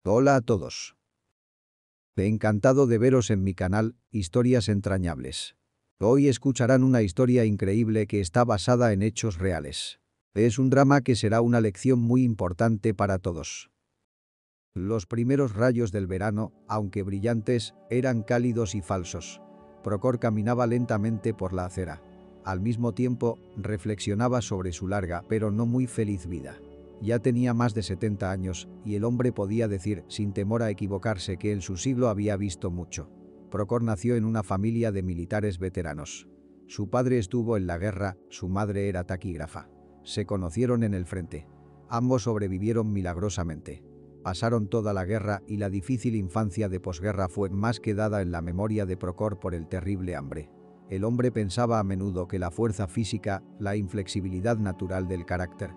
Hola a todos. Encantado de veros en mi canal, Historias Entrañables. Hoy escucharán una historia increíble que está basada en hechos reales. Es un drama que será una lección muy importante para todos. Los primeros rayos del verano, aunque brillantes, eran cálidos y falsos. Procor caminaba lentamente por la acera. Al mismo tiempo, reflexionaba sobre su larga pero no muy feliz vida. Ya tenía más de 70 años, y el hombre podía decir, sin temor a equivocarse, que en su siglo había visto mucho. Procor nació en una familia de militares veteranos. Su padre estuvo en la guerra, su madre era taquígrafa. Se conocieron en el frente. Ambos sobrevivieron milagrosamente. Pasaron toda la guerra y la difícil infancia de posguerra fue más que dada en la memoria de Procor por el terrible hambre. El hombre pensaba a menudo que la fuerza física, la inflexibilidad natural del carácter,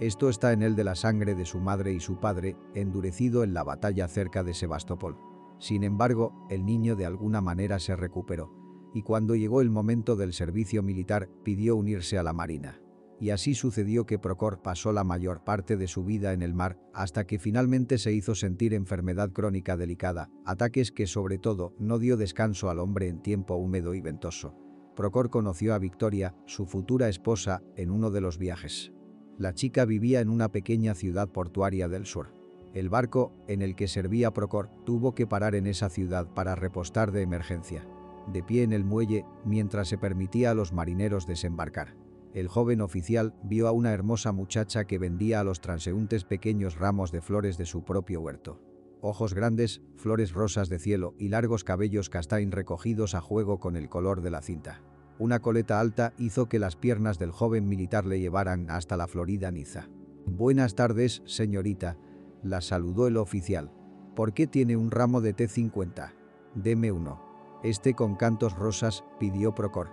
esto está en él de la sangre de su madre y su padre, endurecido en la batalla cerca de Sebastopol. Sin embargo, el niño de alguna manera se recuperó, y cuando llegó el momento del servicio militar, pidió unirse a la marina. Y así sucedió que Procor pasó la mayor parte de su vida en el mar, hasta que finalmente se hizo sentir enfermedad crónica delicada, ataques que sobre todo no dio descanso al hombre en tiempo húmedo y ventoso. Procor conoció a Victoria, su futura esposa, en uno de los viajes. La chica vivía en una pequeña ciudad portuaria del sur. El barco, en el que servía Procor, tuvo que parar en esa ciudad para repostar de emergencia. De pie en el muelle, mientras se permitía a los marineros desembarcar, el joven oficial vio a una hermosa muchacha que vendía a los transeúntes pequeños ramos de flores de su propio huerto. Ojos grandes, flores rosas de cielo y largos cabellos castañ recogidos a juego con el color de la cinta. Una coleta alta hizo que las piernas del joven militar le llevaran hasta la florida Niza. «Buenas tardes, señorita», la saludó el oficial. «¿Por qué tiene un ramo de té 50? Deme uno». «Este con cantos rosas», pidió Procor.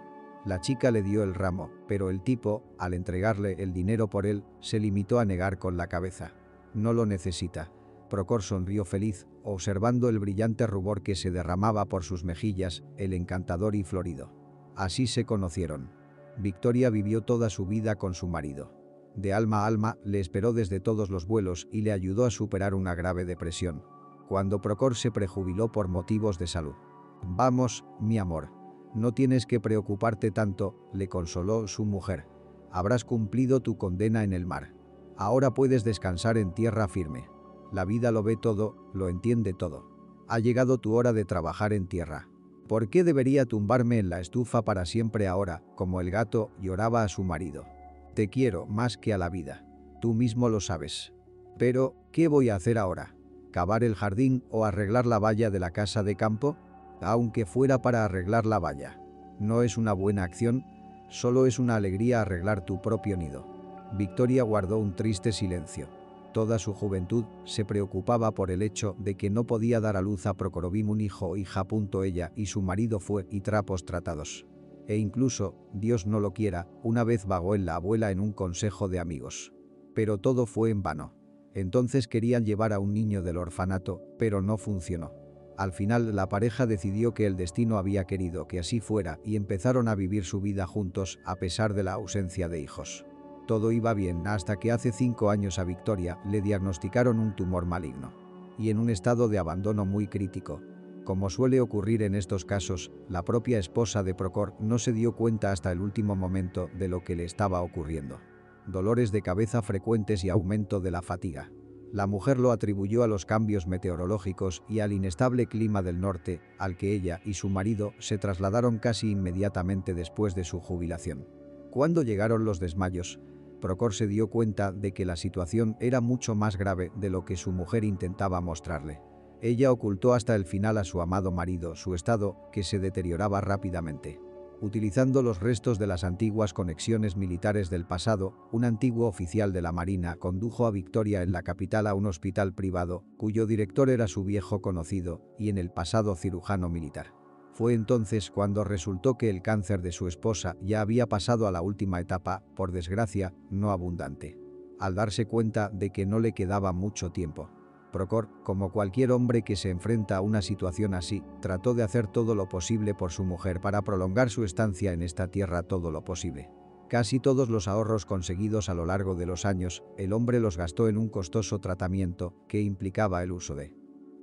La chica le dio el ramo, pero el tipo, al entregarle el dinero por él, se limitó a negar con la cabeza. «No lo necesita». Procor sonrió feliz, observando el brillante rubor que se derramaba por sus mejillas, el encantador y florido. Así se conocieron. Victoria vivió toda su vida con su marido. De alma a alma, le esperó desde todos los vuelos y le ayudó a superar una grave depresión, cuando Procor se prejubiló por motivos de salud. «Vamos, mi amor. No tienes que preocuparte tanto», le consoló su mujer. «Habrás cumplido tu condena en el mar. Ahora puedes descansar en tierra firme. La vida lo ve todo, lo entiende todo. Ha llegado tu hora de trabajar en tierra». «¿Por qué debería tumbarme en la estufa para siempre ahora?», como el gato lloraba a su marido. «Te quiero más que a la vida. Tú mismo lo sabes. Pero, ¿qué voy a hacer ahora? ¿Cavar el jardín o arreglar la valla de la casa de campo? Aunque fuera para arreglar la valla. No es una buena acción, solo es una alegría arreglar tu propio nido». Victoria guardó un triste silencio. Toda su juventud se preocupaba por el hecho de que no podía dar a luz a Prokorovim un hijo o hija. Ella y su marido fue y trapos tratados. E incluso, Dios no lo quiera, una vez vagó en la abuela en un consejo de amigos. Pero todo fue en vano. Entonces querían llevar a un niño del orfanato, pero no funcionó. Al final la pareja decidió que el destino había querido que así fuera y empezaron a vivir su vida juntos a pesar de la ausencia de hijos. Todo iba bien hasta que hace 5 años a Victoria le diagnosticaron un tumor maligno. Y en un estado de abandono muy crítico. Como suele ocurrir en estos casos, la propia esposa de Procor no se dio cuenta hasta el último momento de lo que le estaba ocurriendo. Dolores de cabeza frecuentes y aumento de la fatiga. La mujer lo atribuyó a los cambios meteorológicos y al inestable clima del norte, al que ella y su marido se trasladaron casi inmediatamente después de su jubilación. Cuando llegaron los desmayos, Procor se dio cuenta de que la situación era mucho más grave de lo que su mujer intentaba mostrarle. Ella ocultó hasta el final a su amado marido su estado, que se deterioraba rápidamente. Utilizando los restos de las antiguas conexiones militares del pasado, un antiguo oficial de la Marina condujo a Victoria en la capital a un hospital privado, cuyo director era su viejo conocido y en el pasado cirujano militar. Fue entonces cuando resultó que el cáncer de su esposa ya había pasado a la última etapa, por desgracia, no abundante. Al darse cuenta de que no le quedaba mucho tiempo, Procor, como cualquier hombre que se enfrenta a una situación así, trató de hacer todo lo posible por su mujer para prolongar su estancia en esta tierra todo lo posible. Casi todos los ahorros conseguidos a lo largo de los años, el hombre los gastó en un costoso tratamiento que implicaba el uso de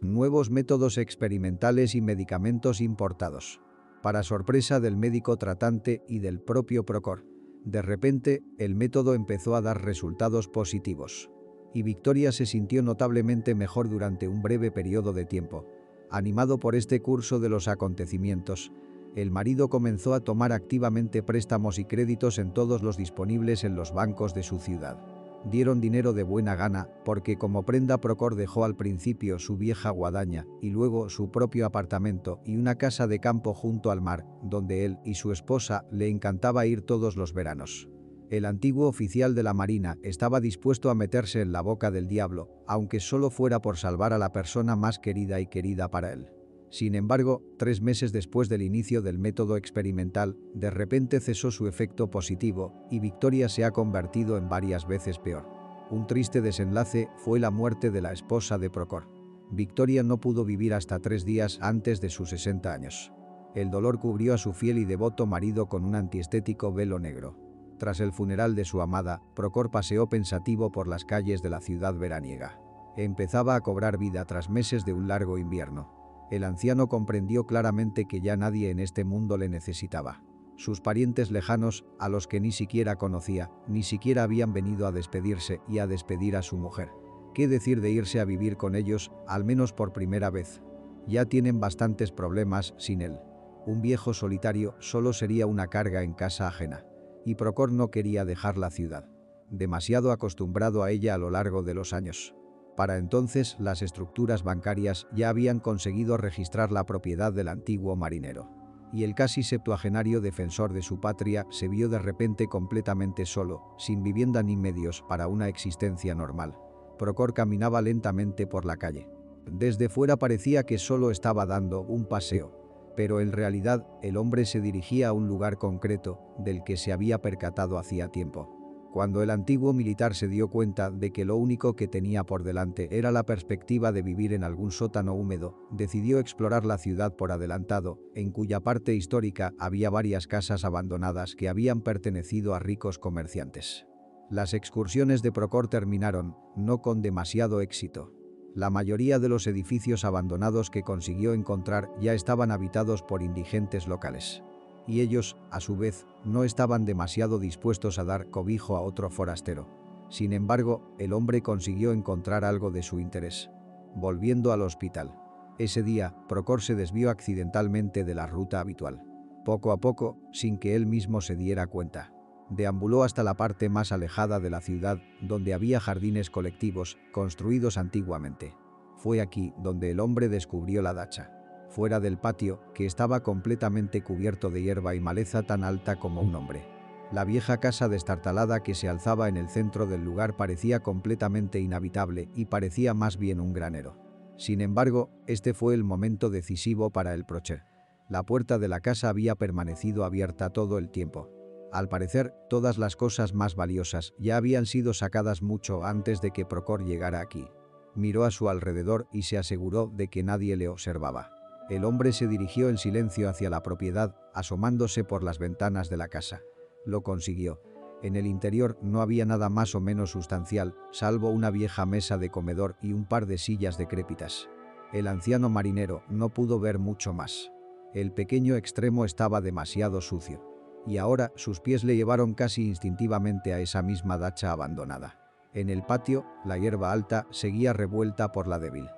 nuevos métodos experimentales y medicamentos importados. Para sorpresa del médico tratante y del propio Procor, de repente, el método empezó a dar resultados positivos. Y Victoria se sintió notablemente mejor durante un breve periodo de tiempo. Animado por este curso de los acontecimientos, el marido comenzó a tomar activamente préstamos y créditos en todos los disponibles en los bancos de su ciudad. Dieron dinero de buena gana porque como prenda Procor dejó al principio su vieja guadaña y luego su propio apartamento y una casa de campo junto al mar, donde él y su esposa le encantaba ir todos los veranos. El antiguo oficial de la Marina estaba dispuesto a meterse en la boca del diablo, aunque solo fuera por salvar a la persona más querida y querida para él. Sin embargo, 3 meses después del inicio del método experimental, de repente cesó su efecto positivo y Victoria se ha convertido en varias veces peor. Un triste desenlace fue la muerte de la esposa de Procor. Victoria no pudo vivir hasta 3 días antes de sus 60 años. El dolor cubrió a su fiel y devoto marido con un antiestético velo negro. Tras el funeral de su amada, Procor paseó pensativo por las calles de la ciudad veraniega. Empezaba a cobrar vida tras meses de un largo invierno. El anciano comprendió claramente que ya nadie en este mundo le necesitaba. Sus parientes lejanos, a los que ni siquiera conocía, ni siquiera habían venido a despedirse y a despedir a su mujer. ¿Qué decir de irse a vivir con ellos, al menos por primera vez? Ya tienen bastantes problemas sin él. Un viejo solitario solo sería una carga en casa ajena. Y Procor no quería dejar la ciudad. Demasiado acostumbrado a ella a lo largo de los años. Para entonces, las estructuras bancarias ya habían conseguido registrar la propiedad del antiguo marinero. Y el casi septuagenario defensor de su patria se vio de repente completamente solo, sin vivienda ni medios para una existencia normal. Procor caminaba lentamente por la calle. Desde fuera parecía que solo estaba dando un paseo. Pero en realidad, el hombre se dirigía a un lugar concreto, del que se había percatado hacía tiempo. Cuando el antiguo militar se dio cuenta de que lo único que tenía por delante era la perspectiva de vivir en algún sótano húmedo, decidió explorar la ciudad por adelantado, en cuya parte histórica había varias casas abandonadas que habían pertenecido a ricos comerciantes. Las excursiones de Procor terminaron, no con demasiado éxito. La mayoría de los edificios abandonados que consiguió encontrar ya estaban habitados por indigentes locales. Y ellos, a su vez, no estaban demasiado dispuestos a dar cobijo a otro forastero. Sin embargo, el hombre consiguió encontrar algo de su interés. Volviendo al hospital. Ese día, Procor se desvió accidentalmente de la ruta habitual. Poco a poco, sin que él mismo se diera cuenta. Deambuló hasta la parte más alejada de la ciudad, donde había jardines colectivos, construidos antiguamente. Fue aquí donde el hombre descubrió la dacha. Fuera del patio, que estaba completamente cubierto de hierba y maleza tan alta como un hombre. La vieja casa destartalada que se alzaba en el centro del lugar parecía completamente inhabitable y parecía más bien un granero. Sin embargo, este fue el momento decisivo para el Procor. La puerta de la casa había permanecido abierta todo el tiempo. Al parecer, todas las cosas más valiosas ya habían sido sacadas mucho antes de que Procor llegara aquí. Miró a su alrededor y se aseguró de que nadie le observaba. El hombre se dirigió en silencio hacia la propiedad, asomándose por las ventanas de la casa. Lo consiguió. En el interior no había nada más o menos sustancial, salvo una vieja mesa de comedor y un par de sillas decrépitas. El anciano marinero no pudo ver mucho más. El pequeño extremo estaba demasiado sucio. Y ahora sus pies le llevaron casi instintivamente a esa misma dacha abandonada. En el patio, la hierba alta seguía revuelta por la débil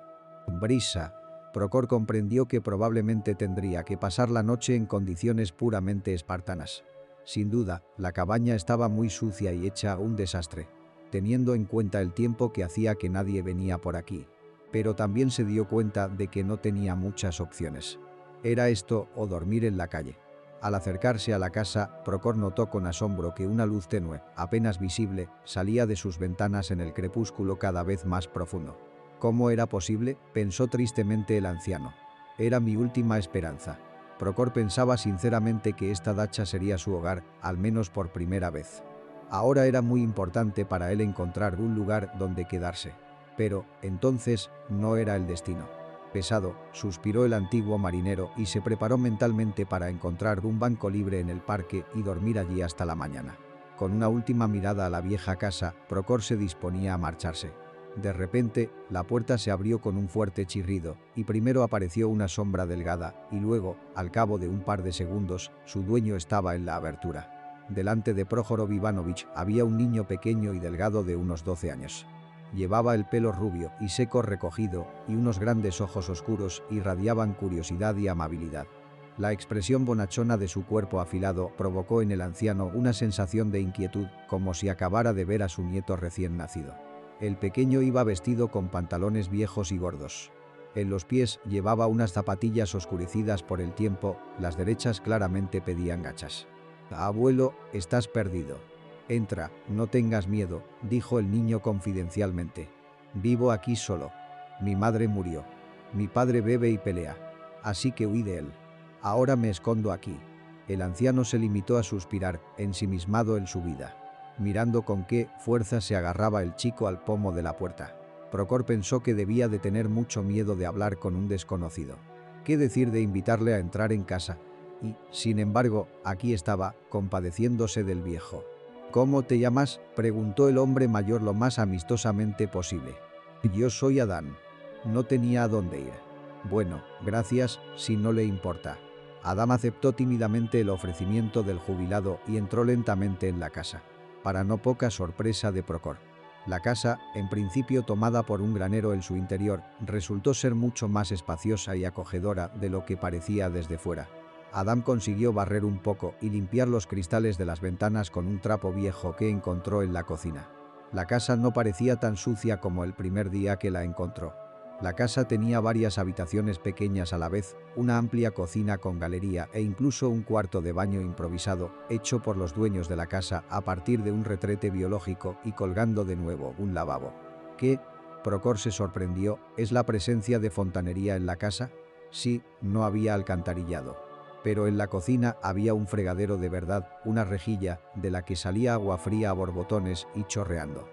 brisa. Procor comprendió que probablemente tendría que pasar la noche en condiciones puramente espartanas. Sin duda, la cabaña estaba muy sucia y hecha un desastre, teniendo en cuenta el tiempo que hacía que nadie venía por aquí. Pero también se dio cuenta de que no tenía muchas opciones. Era esto o dormir en la calle. Al acercarse a la casa, Procor notó con asombro que una luz tenue, apenas visible, salía de sus ventanas en el crepúsculo cada vez más profundo. ¿Cómo era posible?, pensó tristemente el anciano. Era mi última esperanza. Procor pensaba sinceramente que esta dacha sería su hogar, al menos por primera vez. Ahora era muy importante para él encontrar un lugar donde quedarse. Pero, entonces, no era el destino. Pesado, suspiró el antiguo marinero y se preparó mentalmente para encontrar un banco libre en el parque y dormir allí hasta la mañana. Con una última mirada a la vieja casa, Procor se disponía a marcharse. De repente, la puerta se abrió con un fuerte chirrido, y primero apareció una sombra delgada, y luego, al cabo de un par de segundos, su dueño estaba en la abertura. Delante de Prohorov Ivanovich había un niño pequeño y delgado de unos 12 años. Llevaba el pelo rubio y seco recogido, y unos grandes ojos oscuros irradiaban curiosidad y amabilidad. La expresión bonachona de su cuerpo afilado provocó en el anciano una sensación de inquietud, como si acabara de ver a su nieto recién nacido. El pequeño iba vestido con pantalones viejos y gordos. En los pies llevaba unas zapatillas oscurecidas por el tiempo, las derechas claramente pedían gachas. «Abuelo, estás perdido. Entra, no tengas miedo», dijo el niño confidencialmente. «Vivo aquí solo. Mi madre murió. Mi padre bebe y pelea. Así que huí de él. Ahora me escondo aquí». El anciano se limitó a suspirar, ensimismado en su vida. Mirando con qué fuerza se agarraba el chico al pomo de la puerta. Procor pensó que debía de tener mucho miedo de hablar con un desconocido. ¿Qué decir de invitarle a entrar en casa? Y, sin embargo, aquí estaba, compadeciéndose del viejo. «¿Cómo te llamas?», preguntó el hombre mayor lo más amistosamente posible. «Yo soy Adán». No tenía a dónde ir. «Bueno, gracias, si no le importa». Adam aceptó tímidamente el ofrecimiento del jubilado y entró lentamente en la casa. Para no poca sorpresa de Procor. La casa, en principio tomada por un granero en su interior, resultó ser mucho más espaciosa y acogedora de lo que parecía desde fuera. Adam consiguió barrer un poco y limpiar los cristales de las ventanas con un trapo viejo que encontró en la cocina. La casa no parecía tan sucia como el primer día que la encontró. La casa tenía varias habitaciones pequeñas a la vez, una amplia cocina con galería e incluso un cuarto de baño improvisado, hecho por los dueños de la casa a partir de un retrete biológico y colgando de nuevo un lavabo. ¿Qué? Procor se sorprendió, ¿es la presencia de fontanería en la casa? Sí, no había alcantarillado. Pero en la cocina había un fregadero de verdad, una rejilla, de la que salía agua fría a borbotones y chorreando.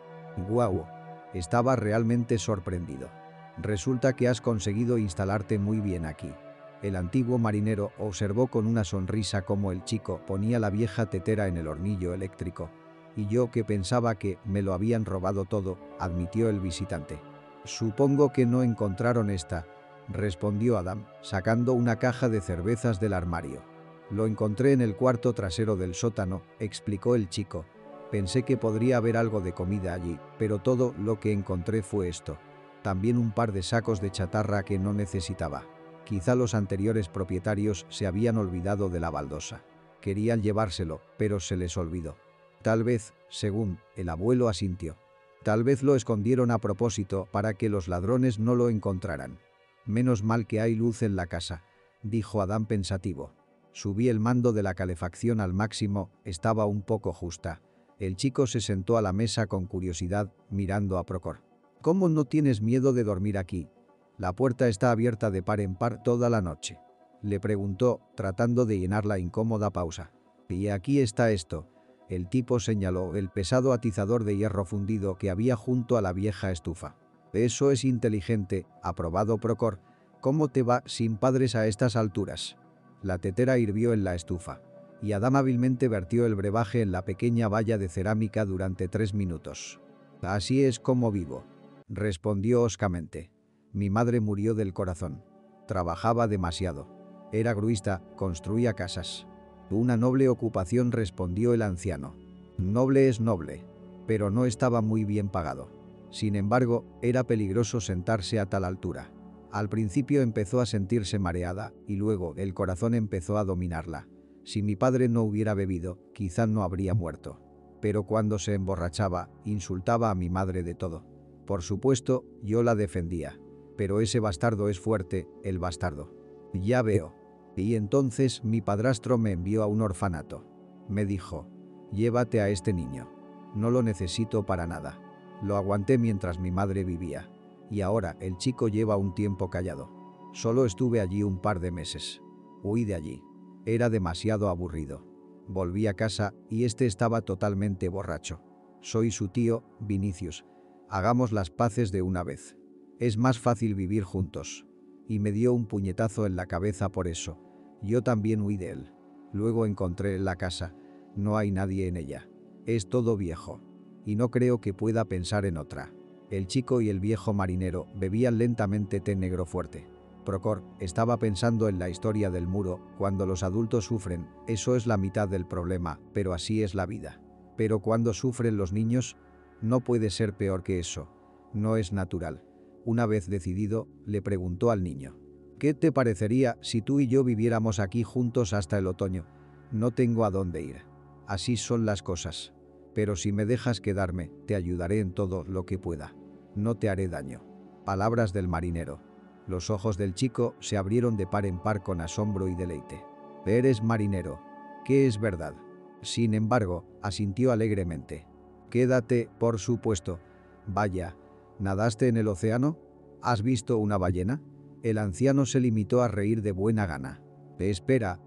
¡Guau! Estaba realmente sorprendido. «Resulta que has conseguido instalarte muy bien aquí». El antiguo marinero observó con una sonrisa cómo el chico ponía la vieja tetera en el hornillo eléctrico. «Y yo que pensaba que me lo habían robado todo», admitió el visitante. «Supongo que no encontraron esta», respondió Adam, sacando una caja de cervezas del armario. «Lo encontré en el cuarto trasero del sótano», explicó el chico. «Pensé que podría haber algo de comida allí, pero todo lo que encontré fue esto. También un par de sacos de chatarra que no necesitaba. Quizá los anteriores propietarios se habían olvidado de la baldosa. Querían llevárselo, pero se les olvidó. Tal vez, según el abuelo asintió. Tal vez lo escondieron a propósito para que los ladrones no lo encontraran. Menos mal que hay luz en la casa», dijo Adán pensativo. «Subí el mando de la calefacción al máximo, estaba un poco justa». El chico se sentó a la mesa con curiosidad, mirando a Procor. «¿Cómo no tienes miedo de dormir aquí? La puerta está abierta de par en par toda la noche», le preguntó, tratando de llenar la incómoda pausa. «Y aquí está esto». El tipo señaló el pesado atizador de hierro fundido que había junto a la vieja estufa. «Eso es inteligente», aprobado Procor. «¿Cómo te va sin padres a estas alturas?». La tetera hirvió en la estufa. Y Adam hábilmente vertió el brebaje en la pequeña valla de cerámica durante 3 minutos. «Así es como vivo», respondió hoscamente. «Mi madre murió del corazón. Trabajaba demasiado. Era gruista, construía casas». «Una noble ocupación», respondió el anciano. «Noble es noble, pero no estaba muy bien pagado. Sin embargo, era peligroso sentarse a tal altura». Al principio empezó a sentirse mareada y luego el corazón empezó a dominarla. Si mi padre no hubiera bebido, quizá no habría muerto. Pero cuando se emborrachaba, insultaba a mi madre de todo. Por supuesto, yo la defendía. Pero ese bastardo es fuerte, el bastardo. «Ya veo». Y entonces mi padrastro me envió a un orfanato. Me dijo: «Llévate a este niño. No lo necesito para nada». Lo aguanté mientras mi madre vivía. Y ahora el chico lleva un tiempo callado. Solo estuve allí un par de meses. Huí de allí. Era demasiado aburrido. Volví a casa y este estaba totalmente borracho. «Soy su tío, Vinicius. Hagamos las paces de una vez. Es más fácil vivir juntos». Y me dio un puñetazo en la cabeza por eso. Yo también huí de él. Luego encontré la casa. No hay nadie en ella. Es todo viejo. Y no creo que pueda pensar en otra. El chico y el viejo marinero bebían lentamente té negro fuerte. Procor estaba pensando en la historia del muro. Cuando los adultos sufren, eso es la mitad del problema, pero así es la vida. Pero cuando sufren los niños, no puede ser peor que eso. No es natural. Una vez decidido, le preguntó al niño: ¿qué te parecería si tú y yo viviéramos aquí juntos hasta el otoño? No tengo a dónde ir. Así son las cosas. Pero si me dejas quedarme, te ayudaré en todo lo que pueda. No te haré daño. Palabras del marinero. Los ojos del chico se abrieron de par en par con asombro y deleite. Eres marinero. ¿Qué es verdad? Sin embargo, asintió alegremente. Quédate, por supuesto. Vaya, ¿nadaste en el océano? ¿Has visto una ballena? El anciano se limitó a reír de buena gana. Espera,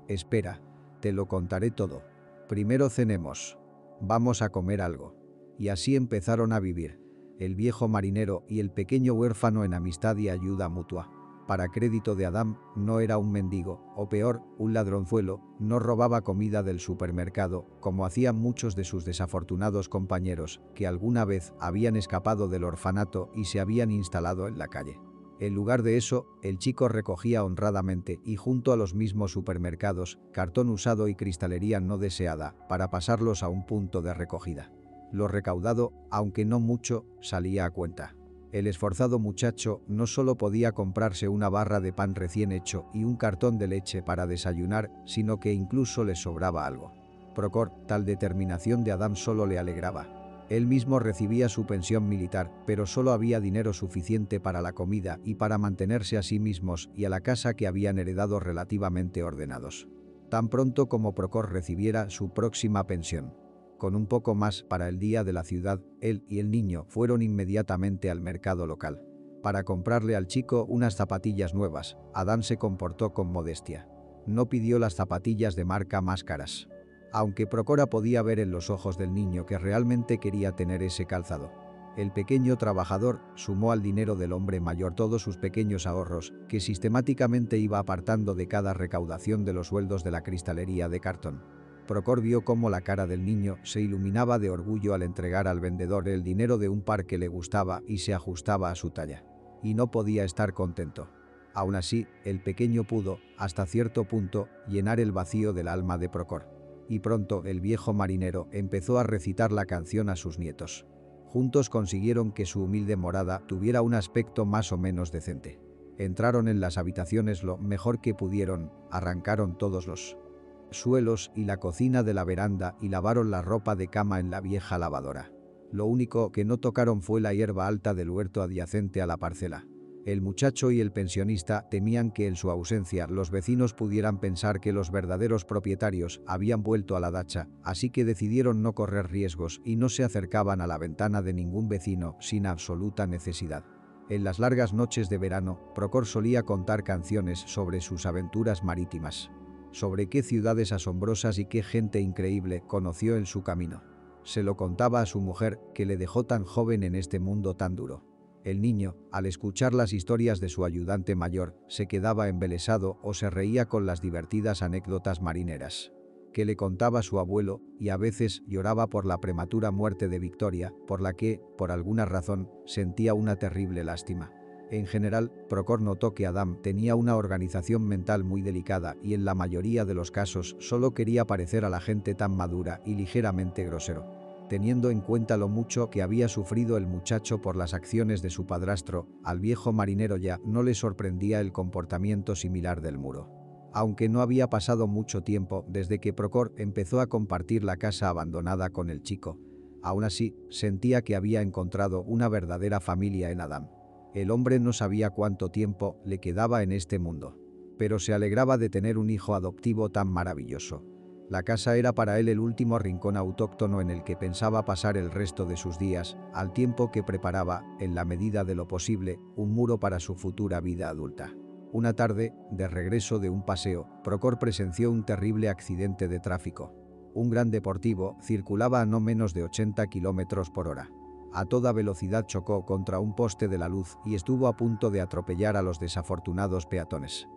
te lo contaré todo. Primero cenemos. Vamos a comer algo. Y así empezaron a vivir. El viejo marinero y el pequeño huérfano en amistad y ayuda mutua. Para crédito de Adam, no era un mendigo, o peor, un ladronzuelo, no robaba comida del supermercado, como hacían muchos de sus desafortunados compañeros, que alguna vez habían escapado del orfanato y se habían instalado en la calle. En lugar de eso, el chico recogía honradamente y junto a los mismos supermercados, cartón usado y cristalería no deseada, para pasarlos a un punto de recogida. Lo recaudado, aunque no mucho, salía a cuenta. El esforzado muchacho no solo podía comprarse una barra de pan recién hecho y un cartón de leche para desayunar, sino que incluso le sobraba algo. Procor, tal determinación de Adam solo le alegraba. Él mismo recibía su pensión militar, pero solo había dinero suficiente para la comida y para mantenerse a sí mismos y a la casa que habían heredado relativamente ordenados. Tan pronto como Procor recibiera su próxima pensión, con un poco más para el día de la ciudad, él y el niño fueron inmediatamente al mercado local. Para comprarle al chico unas zapatillas nuevas, Adam se comportó con modestia. No pidió las zapatillas de marca más caras. Aunque Procora podía ver en los ojos del niño que realmente quería tener ese calzado. El pequeño trabajador sumó al dinero del hombre mayor todos sus pequeños ahorros, que sistemáticamente iba apartando de cada recaudación de los sueldos de la cristalería de cartón. Procor vio cómo la cara del niño se iluminaba de orgullo al entregar al vendedor el dinero de un par que le gustaba y se ajustaba a su talla. Y no podía estar contento. Aún así, el pequeño pudo, hasta cierto punto, llenar el vacío del alma de Procor. Y pronto el viejo marinero empezó a recitar la canción a sus nietos. Juntos consiguieron que su humilde morada tuviera un aspecto más o menos decente. Entraron en las habitaciones lo mejor que pudieron, arrancaron todos los suelos y la cocina de la veranda y lavaron la ropa de cama en la vieja lavadora. Lo único que no tocaron fue la hierba alta del huerto adyacente a la parcela. El muchacho y el pensionista temían que en su ausencia los vecinos pudieran pensar que los verdaderos propietarios habían vuelto a la dacha, así que decidieron no correr riesgos y no se acercaban a la ventana de ningún vecino sin absoluta necesidad. En las largas noches de verano, Procor solía contar canciones sobre sus aventuras marítimas. Sobre qué ciudades asombrosas y qué gente increíble conoció en su camino. Se lo contaba a su mujer, que le dejó tan joven en este mundo tan duro. El niño, al escuchar las historias de su ayudante mayor, se quedaba embelesado o se reía con las divertidas anécdotas marineras que le contaba su abuelo, y a veces lloraba por la prematura muerte de Victoria, por la que, por alguna razón, sentía una terrible lástima. En general, Procor notó que Adam tenía una organización mental muy delicada y en la mayoría de los casos solo quería parecer a la gente tan madura y ligeramente grosero. Teniendo en cuenta lo mucho que había sufrido el muchacho por las acciones de su padrastro, al viejo marinero ya no le sorprendía el comportamiento similar del muro. Aunque no había pasado mucho tiempo desde que Procor empezó a compartir la casa abandonada con el chico. Aún así, sentía que había encontrado una verdadera familia en Adam. El hombre no sabía cuánto tiempo le quedaba en este mundo, pero se alegraba de tener un hijo adoptivo tan maravilloso. La casa era para él el último rincón autóctono en el que pensaba pasar el resto de sus días, al tiempo que preparaba, en la medida de lo posible, un muro para su futura vida adulta. Una tarde, de regreso de un paseo, Procor presenció un terrible accidente de tráfico. Un gran deportivo circulaba a no menos de 80 kilómetros por hora. A toda velocidad chocó contra un poste de la luz y estuvo a punto de atropellar a los desafortunados peatones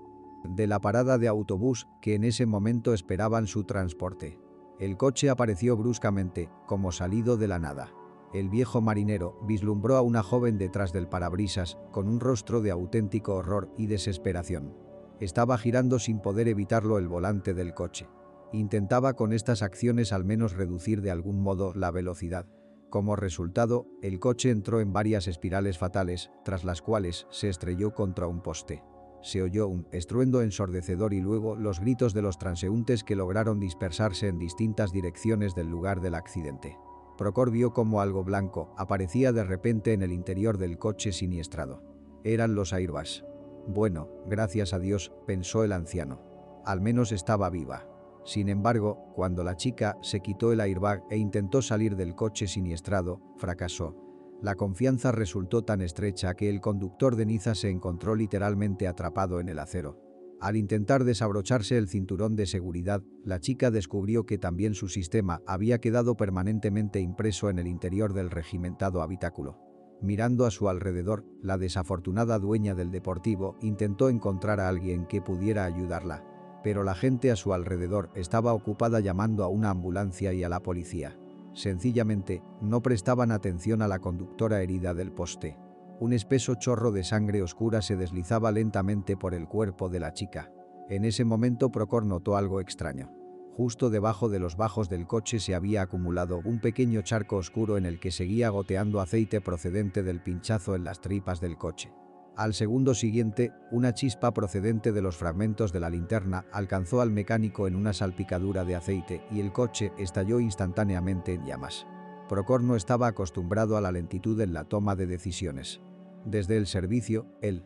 de la parada de autobús que en ese momento esperaban su transporte. El coche apareció bruscamente, como salido de la nada. El viejo marinero vislumbró a una joven detrás del parabrisas, con un rostro de auténtico horror y desesperación. Estaba girando sin poder evitarlo el volante del coche. Intentaba con estas acciones al menos reducir de algún modo la velocidad. Como resultado, el coche entró en varias espirales fatales, tras las cuales se estrelló contra un poste. Se oyó un estruendo ensordecedor y luego los gritos de los transeúntes que lograron dispersarse en distintas direcciones del lugar del accidente. Procor vio como algo blanco aparecía de repente en el interior del coche siniestrado. Eran los airbags. Bueno, gracias a Dios, pensó el anciano. Al menos estaba viva. Sin embargo, cuando la chica se quitó el airbag e intentó salir del coche siniestrado, fracasó. La confianza resultó tan estrecha que el conductor de Niza se encontró literalmente atrapado en el acero. Al intentar desabrocharse el cinturón de seguridad, la chica descubrió que también su sistema había quedado permanentemente impreso en el interior del regimentado habitáculo. Mirando a su alrededor, la desafortunada dueña del deportivo intentó encontrar a alguien que pudiera ayudarla. Pero la gente a su alrededor estaba ocupada llamando a una ambulancia y a la policía. Sencillamente, no prestaban atención a la conductora herida del poste. Un espeso chorro de sangre oscura se deslizaba lentamente por el cuerpo de la chica. En ese momento Procor notó algo extraño. Justo debajo de los bajos del coche se había acumulado un pequeño charco oscuro en el que seguía goteando aceite procedente del pinchazo en las tripas del coche. Al segundo siguiente, una chispa procedente de los fragmentos de la linterna alcanzó al mecánico en una salpicadura de aceite y el coche estalló instantáneamente en llamas. Procor no estaba acostumbrado a la lentitud en la toma de decisiones. Desde el servicio, el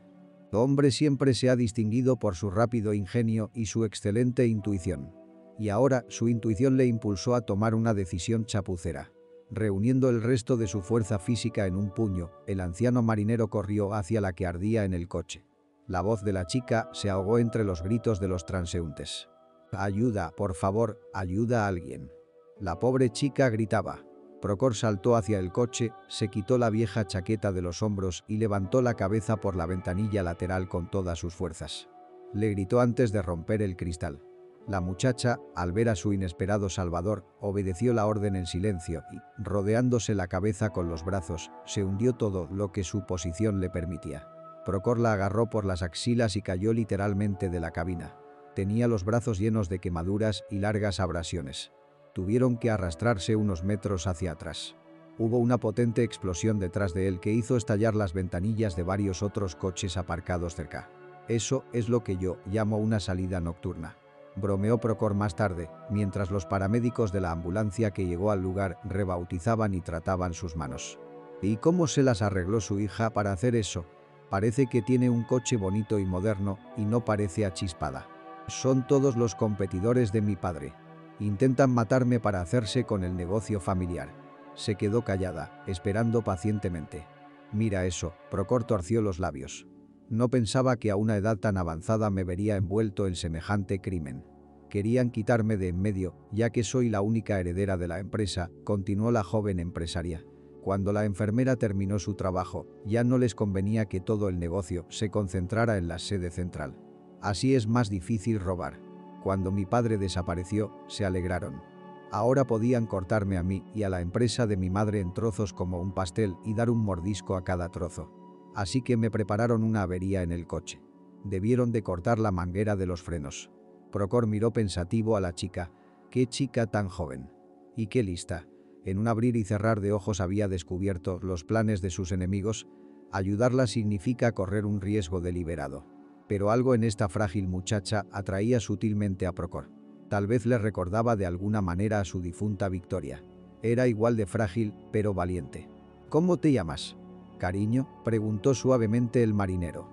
hombre siempre se ha distinguido por su rápido ingenio y su excelente intuición. Y ahora su intuición le impulsó a tomar una decisión chapucera. Reuniendo el resto de su fuerza física en un puño, el anciano marinero corrió hacia la que ardía en el coche. La voz de la chica se ahogó entre los gritos de los transeúntes. «Ayuda, por favor, ayuda a alguien». La pobre chica gritaba. Procor saltó hacia el coche, se quitó la vieja chaqueta de los hombros y levantó la cabeza por la ventanilla lateral con todas sus fuerzas. Le gritó antes de romper el cristal. La muchacha, al ver a su inesperado salvador, obedeció la orden en silencio y, rodeándose la cabeza con los brazos, se hundió todo lo que su posición le permitía. Procor la agarró por las axilas y cayó literalmente de la cabina. Tenía los brazos llenos de quemaduras y largas abrasiones. Tuvieron que arrastrarse unos metros hacia atrás. Hubo una potente explosión detrás de él que hizo estallar las ventanillas de varios otros coches aparcados cerca. Eso es lo que yo llamo una salida nocturna. Bromeó Procor más tarde, mientras los paramédicos de la ambulancia que llegó al lugar rebautizaban y trataban sus manos. ¿Y cómo se las arregló su hija para hacer eso? Parece que tiene un coche bonito y moderno y no parece achispada. Son todos los competidores de mi padre. Intentan matarme para hacerse con el negocio familiar. Se quedó callada, esperando pacientemente. Mira eso, Procor torció los labios. No pensaba que a una edad tan avanzada me vería envuelto en semejante crimen. Querían quitarme de en medio, ya que soy la única heredera de la empresa, continuó la joven empresaria. Cuando la enfermera terminó su trabajo, ya no les convenía que todo el negocio se concentrara en la sede central. Así es más difícil robar. Cuando mi padre desapareció, se alegraron. Ahora podían cortarme a mí y a la empresa de mi madre en trozos como un pastel y dar un mordisco a cada trozo. Así que me prepararon una avería en el coche. Debieron de cortar la manguera de los frenos. Procor miró pensativo a la chica. ¡Qué chica tan joven! Y qué lista. En un abrir y cerrar de ojos había descubierto los planes de sus enemigos. Ayudarla significa correr un riesgo deliberado. Pero algo en esta frágil muchacha atraía sutilmente a Procor. Tal vez le recordaba de alguna manera a su difunta Victoria. Era igual de frágil, pero valiente. ¿Cómo te llamas? «Cariño», preguntó suavemente el marinero.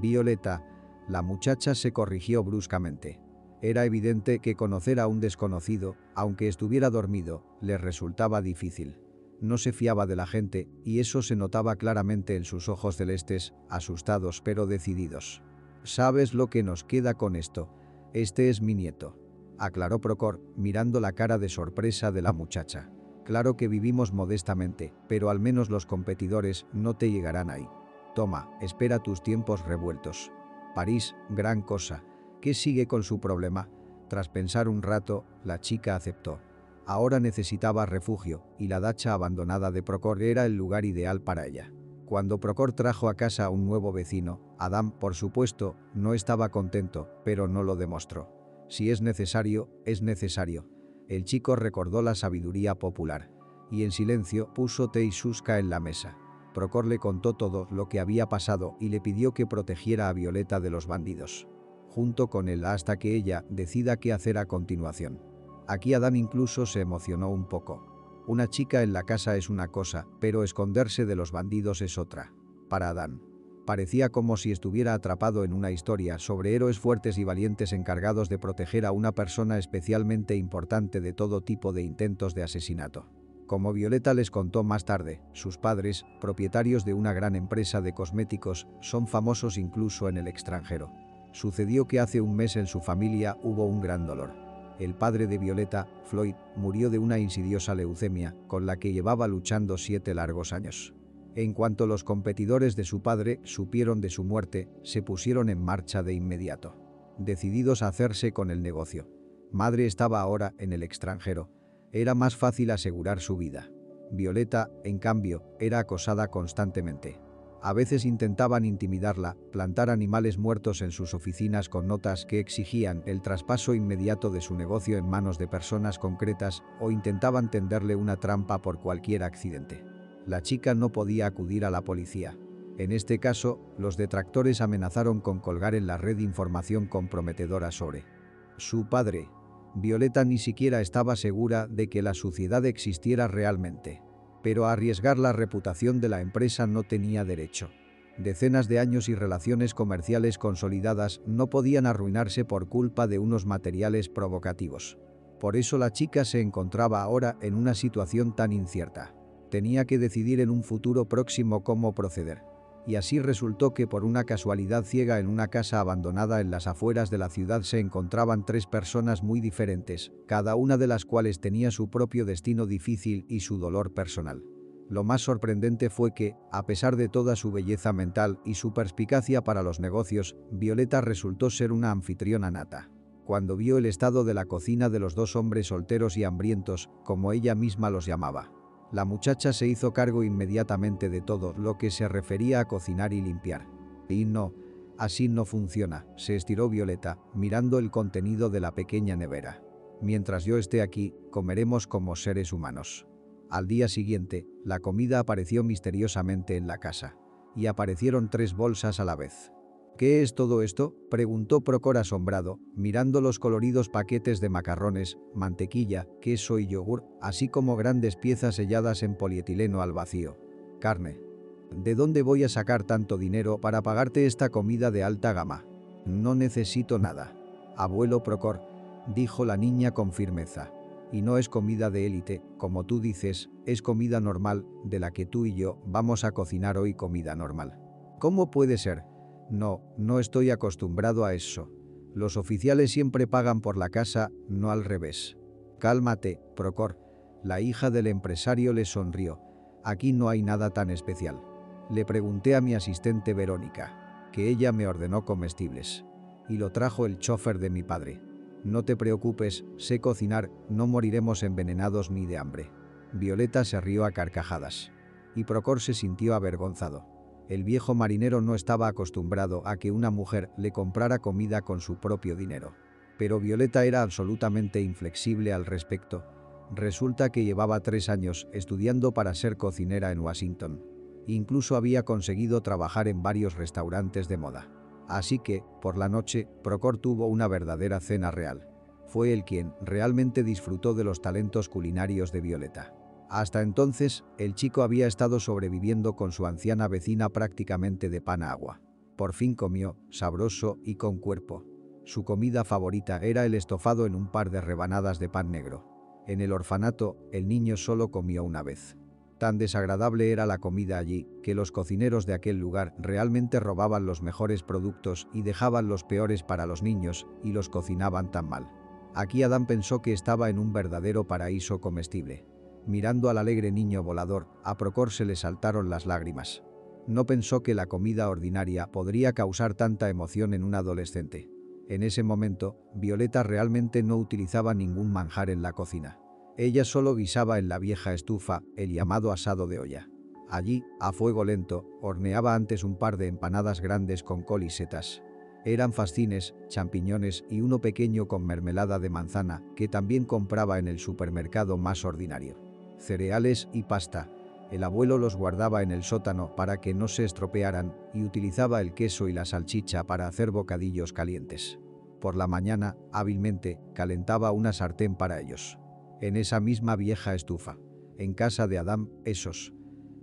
«Violeta». La muchacha se corrigió bruscamente. Era evidente que conocer a un desconocido, aunque estuviera dormido, le resultaba difícil. No se fiaba de la gente, y eso se notaba claramente en sus ojos celestes, asustados pero decididos. «¿Sabes lo que nos queda con esto? Este es mi nieto», aclaró Procor, mirando la cara de sorpresa de la muchacha. «Claro que vivimos modestamente, pero al menos los competidores no te llegarán ahí. Toma, espera tus tiempos revueltos. París, gran cosa. ¿Qué sigue con su problema?» Tras pensar un rato, la chica aceptó. Ahora necesitaba refugio, y la dacha abandonada de Procor era el lugar ideal para ella. Cuando Procor trajo a casa a un nuevo vecino, Adam, por supuesto, no estaba contento, pero no lo demostró. Si es necesario, es necesario. El chico recordó la sabiduría popular. Y en silencio puso té y susca en la mesa. Procor le contó todo lo que había pasado y le pidió que protegiera a Violeta de los bandidos. Junto con él hasta que ella decida qué hacer a continuación. Aquí Adam incluso se emocionó un poco. Una chica en la casa es una cosa, pero esconderse de los bandidos es otra. Para Adán. Parecía como si estuviera atrapado en una historia sobre héroes fuertes y valientes encargados de proteger a una persona especialmente importante de todo tipo de intentos de asesinato. Como Violeta les contó más tarde, sus padres, propietarios de una gran empresa de cosméticos, son famosos incluso en el extranjero. Sucedió que hace un mes en su familia hubo un gran dolor. El padre de Violeta, Floyd, murió de una insidiosa leucemia, con la que llevaba luchando 7 largos años. En cuanto los competidores de su padre supieron de su muerte, se pusieron en marcha de inmediato, decididos a hacerse con el negocio. Madre estaba ahora en el extranjero. Era más fácil asegurar su vida. Violeta, en cambio, era acosada constantemente. A veces intentaban intimidarla, plantar animales muertos en sus oficinas con notas que exigían el traspaso inmediato de su negocio en manos de personas concretas o intentaban tenderle una trampa por cualquier accidente. La chica no podía acudir a la policía. En este caso, los detractores amenazaron con colgar en la red información comprometedora sobre su padre. Violeta ni siquiera estaba segura de que la suciedad existiera realmente. Pero a arriesgar la reputación de la empresa no tenía derecho. Decenas de años y relaciones comerciales consolidadas no podían arruinarse por culpa de unos materiales provocativos. Por eso la chica se encontraba ahora en una situación tan incierta. Tenía que decidir en un futuro próximo cómo proceder. Y así resultó que por una casualidad ciega en una casa abandonada en las afueras de la ciudad se encontraban 3 personas muy diferentes, cada una de las cuales tenía su propio destino difícil y su dolor personal. Lo más sorprendente fue que, a pesar de toda su belleza mental y su perspicacia para los negocios, Violeta resultó ser una anfitriona nata. Cuando vio el estado de la cocina de los 2 hombres solteros y hambrientos, como ella misma los llamaba, la muchacha se hizo cargo inmediatamente de todo lo que se refería a cocinar y limpiar. Y no, así no funciona, se estiró Violeta, mirando el contenido de la pequeña nevera. Mientras yo esté aquí, comeremos como seres humanos. Al día siguiente, la comida apareció misteriosamente en la casa. Y aparecieron 3 bolsas a la vez. ¿Qué es todo esto?, preguntó Procor asombrado, mirando los coloridos paquetes de macarrones, mantequilla, queso y yogur, así como grandes piezas selladas en polietileno al vacío. Carne. ¿De dónde voy a sacar tanto dinero para pagarte esta comida de alta gama? No necesito nada. Abuelo Procor, dijo la niña con firmeza. Y no es comida de élite, como tú dices, es comida normal, de la que tú y yo vamos a cocinar hoy comida normal. ¿Cómo puede ser? No estoy acostumbrado a eso. Los oficiales siempre pagan por la casa, no al revés. Cálmate, Procor. La hija del empresario le sonrió. Aquí no hay nada tan especial. Le pregunté a mi asistente Verónica, que ella me ordenó comestibles. Y lo trajo el chofer de mi padre. No te preocupes, sé cocinar, no moriremos envenenados ni de hambre. Violeta se rió a carcajadas. Y Procor se sintió avergonzado. El viejo marinero no estaba acostumbrado a que una mujer le comprara comida con su propio dinero. Pero Violeta era absolutamente inflexible al respecto. Resulta que llevaba 3 años estudiando para ser cocinera en Washington. Incluso había conseguido trabajar en varios restaurantes de moda. Así que, por la noche, Procor tuvo una verdadera cena real. Fue él quien realmente disfrutó de los talentos culinarios de Violeta. Hasta entonces, el chico había estado sobreviviendo con su anciana vecina prácticamente de pan a agua. Por fin comió, sabroso y con cuerpo. Su comida favorita era el estofado en un par de rebanadas de pan negro. En el orfanato, el niño solo comió una vez. Tan desagradable era la comida allí, que los cocineros de aquel lugar realmente robaban los mejores productos y dejaban los peores para los niños, y los cocinaban tan mal. Aquí Adán pensó que estaba en un verdadero paraíso comestible. Mirando al alegre niño volador, a Procor se le saltaron las lágrimas. No pensó que la comida ordinaria podría causar tanta emoción en un adolescente. En ese momento, Violeta realmente no utilizaba ningún manjar en la cocina. Ella solo guisaba en la vieja estufa, el llamado asado de olla. Allí, a fuego lento, horneaba antes un par de empanadas grandes con col y setas. Eran fascines, champiñones y uno pequeño con mermelada de manzana, que también compraba en el supermercado más ordinario. Cereales y pasta. El abuelo los guardaba en el sótano para que no se estropearan y utilizaba el queso y la salchicha para hacer bocadillos calientes. Por la mañana, hábilmente, calentaba una sartén para ellos. En esa misma vieja estufa. En casa de Adam, esos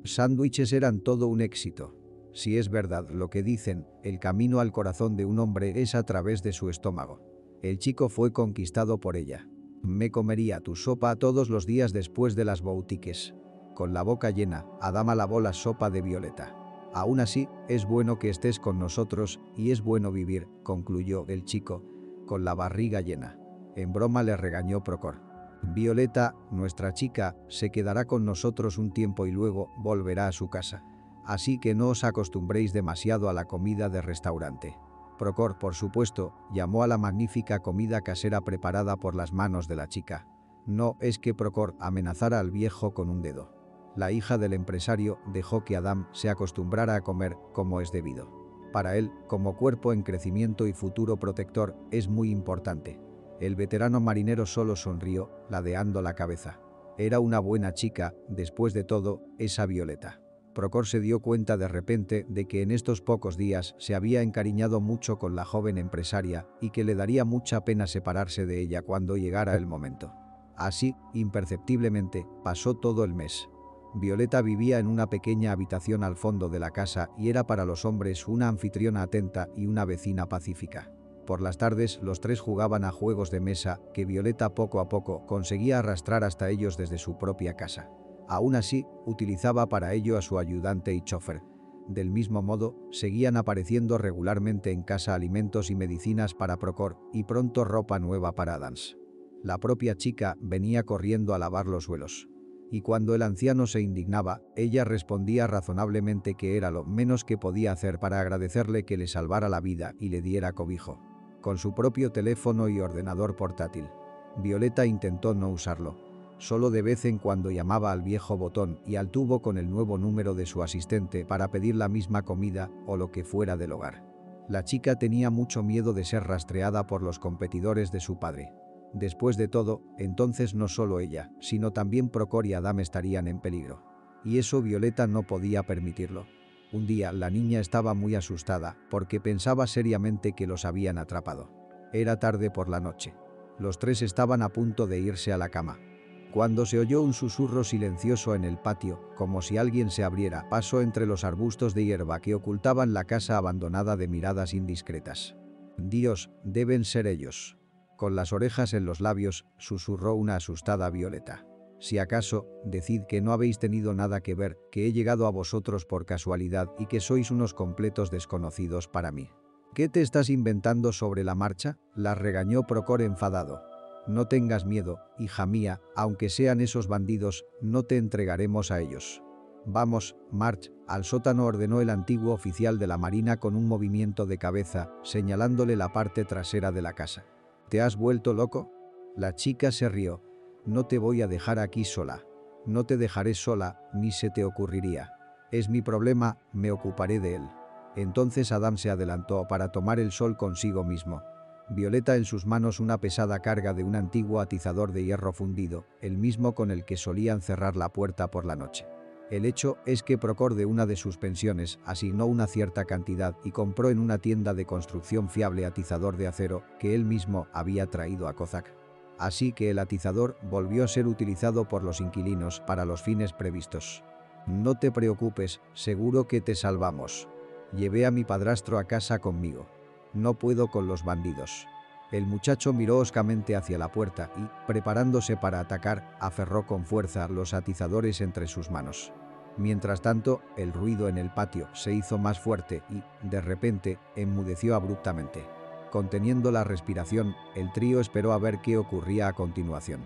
sándwiches eran todo un éxito. Si es verdad lo que dicen, el camino al corazón de un hombre es a través de su estómago. El chico fue conquistado por ella. Me comería tu sopa todos los días después de las boutiques. Con la boca llena, Adam alabó la sopa de Violeta. Aún así, es bueno que estés con nosotros y es bueno vivir, concluyó el chico, con la barriga llena. En broma le regañó Procor. Violeta, nuestra chica, se quedará con nosotros un tiempo y luego volverá a su casa. Así que no os acostumbréis demasiado a la comida de restaurante. Procor, por supuesto, llamó a la magnífica comida casera preparada por las manos de la chica. No es que Procor amenazara al viejo con un dedo. La hija del empresario dejó que Adam se acostumbrara a comer como es debido. Para él, como cuerpo en crecimiento y futuro protector, es muy importante. El veterano marinero solo sonrió, ladeando la cabeza. Era una buena chica, después de todo, esa Violeta. Procor se dio cuenta de repente de que en estos pocos días se había encariñado mucho con la joven empresaria y que le daría mucha pena separarse de ella cuando llegara el momento. Así, imperceptiblemente, pasó todo el mes. Violeta vivía en una pequeña habitación al fondo de la casa y era para los hombres una anfitriona atenta y una vecina pacífica. Por las tardes los tres jugaban a juegos de mesa que Violeta poco a poco conseguía arrastrar hasta ellos desde su propia casa. Aún así, utilizaba para ello a su ayudante y chofer. Del mismo modo, seguían apareciendo regularmente en casa alimentos y medicinas para Procor y pronto ropa nueva para Adams. La propia chica venía corriendo a lavar los suelos. Y cuando el anciano se indignaba, ella respondía razonablemente que era lo menos que podía hacer para agradecerle que le salvara la vida y le diera cobijo. Con su propio teléfono y ordenador portátil. Violeta intentó no usarlo. Solo de vez en cuando llamaba al viejo botón y al tubo con el nuevo número de su asistente para pedir la misma comida o lo que fuera del hogar. La chica tenía mucho miedo de ser rastreada por los competidores de su padre. Después de todo, entonces no solo ella, sino también Procor y Adam estarían en peligro. Y eso Violeta no podía permitirlo. Un día la niña estaba muy asustada porque pensaba seriamente que los habían atrapado. Era tarde por la noche. Los tres estaban a punto de irse a la cama. Cuando se oyó un susurro silencioso en el patio, como si alguien se abriera paso entre los arbustos de hierba que ocultaban la casa abandonada de miradas indiscretas. Dios, deben ser ellos. Con las orejas en los labios, susurró una asustada Violeta. Si acaso, decid que no habéis tenido nada que ver, que he llegado a vosotros por casualidad y que sois unos completos desconocidos para mí. ¿Qué te estás inventando sobre la marcha?, la regañó Procor enfadado. No tengas miedo, hija mía, aunque sean esos bandidos, no te entregaremos a ellos. Vamos, March, al sótano, ordenó el antiguo oficial de la marina con un movimiento de cabeza, señalándole la parte trasera de la casa. ¿Te has vuelto loco? La chica se rió. No te voy a dejar aquí sola. No te dejaré sola, ni se te ocurriría. Es mi problema, me ocuparé de él. Entonces Adam se adelantó para tomar el sol consigo mismo. Violeta en sus manos una pesada carga de un antiguo atizador de hierro fundido, el mismo con el que solían cerrar la puerta por la noche. El hecho es que Procor de una de sus pensiones asignó una cierta cantidad y compró en una tienda de construcción fiable atizador de acero que él mismo había traído a Kozak. Así que el atizador volvió a ser utilizado por los inquilinos para los fines previstos. No te preocupes, seguro que te salvamos. Llevé a mi padrastro a casa conmigo. No puedo con los bandidos. El muchacho miró hoscamente hacia la puerta y, preparándose para atacar, aferró con fuerza los atizadores entre sus manos. Mientras tanto, el ruido en el patio se hizo más fuerte y, de repente, enmudeció abruptamente. Conteniendo la respiración, el trío esperó a ver qué ocurría a continuación.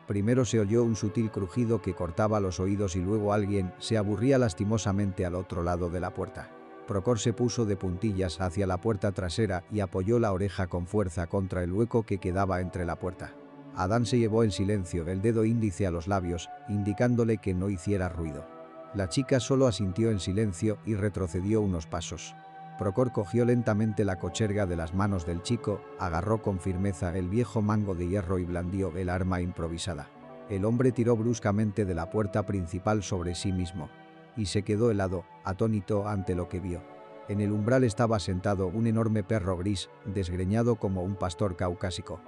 Primero se oyó un sutil crujido que cortaba los oídos y luego alguien se aburría lastimosamente al otro lado de la puerta. Procor se puso de puntillas hacia la puerta trasera y apoyó la oreja con fuerza contra el hueco que quedaba entre la puerta. Adán se llevó en silencio el dedo índice a los labios, indicándole que no hiciera ruido. La chica solo asintió en silencio y retrocedió unos pasos. Procor cogió lentamente la cocherga de las manos del chico, agarró con firmeza el viejo mango de hierro y blandió el arma improvisada. El hombre tiró bruscamente de la puerta principal sobre sí mismo. Y se quedó helado, atónito ante lo que vio. En el umbral estaba sentado un enorme perro gris, desgreñado como un pastor caucásico.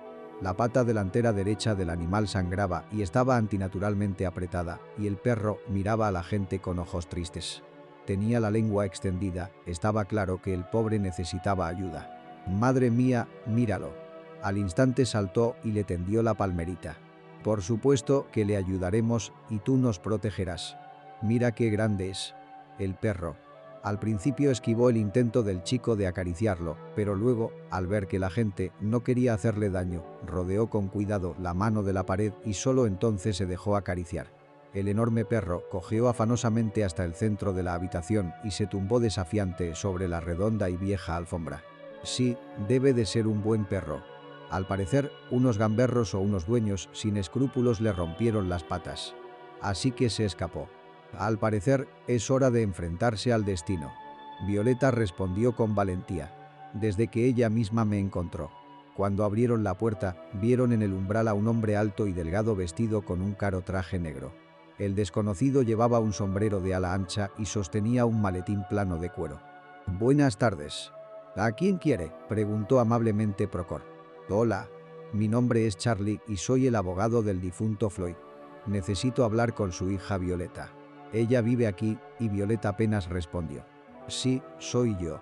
La pata delantera derecha del animal sangraba y estaba antinaturalmente apretada, y el perro miraba a la gente con ojos tristes. Tenía la lengua extendida, estaba claro que el pobre necesitaba ayuda. «Madre mía, míralo». Al instante saltó y le tendió la palmerita. «Por supuesto que le ayudaremos y tú nos protegerás. Mira qué grande es». El perro. Al principio esquivó el intento del chico de acariciarlo, pero luego, al ver que la gente no quería hacerle daño, rodeó con cuidado la mano de la pared y solo entonces se dejó acariciar. El enorme perro cojeó afanosamente hasta el centro de la habitación y se tumbó desafiante sobre la redonda y vieja alfombra. Sí, debe de ser un buen perro. Al parecer, unos gamberros o unos dueños sin escrúpulos le rompieron las patas. Así que se escapó. Al parecer, es hora de enfrentarse al destino. Violeta respondió con valentía. Desde que ella misma me encontró. Cuando abrieron la puerta, vieron en el umbral a un hombre alto y delgado vestido con un caro traje negro. El desconocido llevaba un sombrero de ala ancha y sostenía un maletín plano de cuero. «Buenas tardes». «¿A quién quiere?», preguntó amablemente Procor. «Hola. Mi nombre es Charlie y soy el abogado del difunto Floyd. Necesito hablar con su hija Violeta. Ella vive aquí», y Violeta apenas respondió. «Sí, soy yo.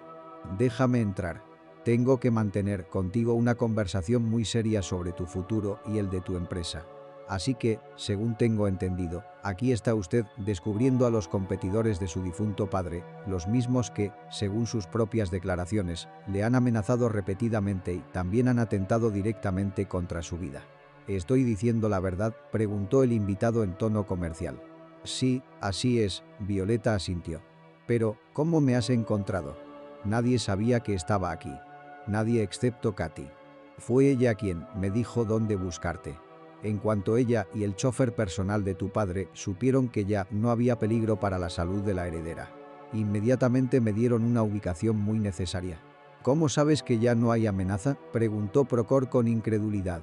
Déjame entrar. Tengo que mantener contigo una conversación muy seria sobre tu futuro y el de tu empresa. Así que, según tengo entendido, aquí está usted descubriendo a los competidores de su difunto padre, los mismos que, según sus propias declaraciones, le han amenazado repetidamente y también han atentado directamente contra su vida». «¿Estoy diciendo la verdad?», preguntó el invitado en tono comercial. «Sí, así es», Violeta asintió. «Pero, ¿cómo me has encontrado?». «Nadie sabía que estaba aquí. Nadie excepto Katy. Fue ella quien me dijo dónde buscarte. En cuanto ella y el chofer personal de tu padre supieron que ya no había peligro para la salud de la heredera, inmediatamente me dieron una ubicación muy necesaria». «¿Cómo sabes que ya no hay amenaza?», preguntó Procor con incredulidad.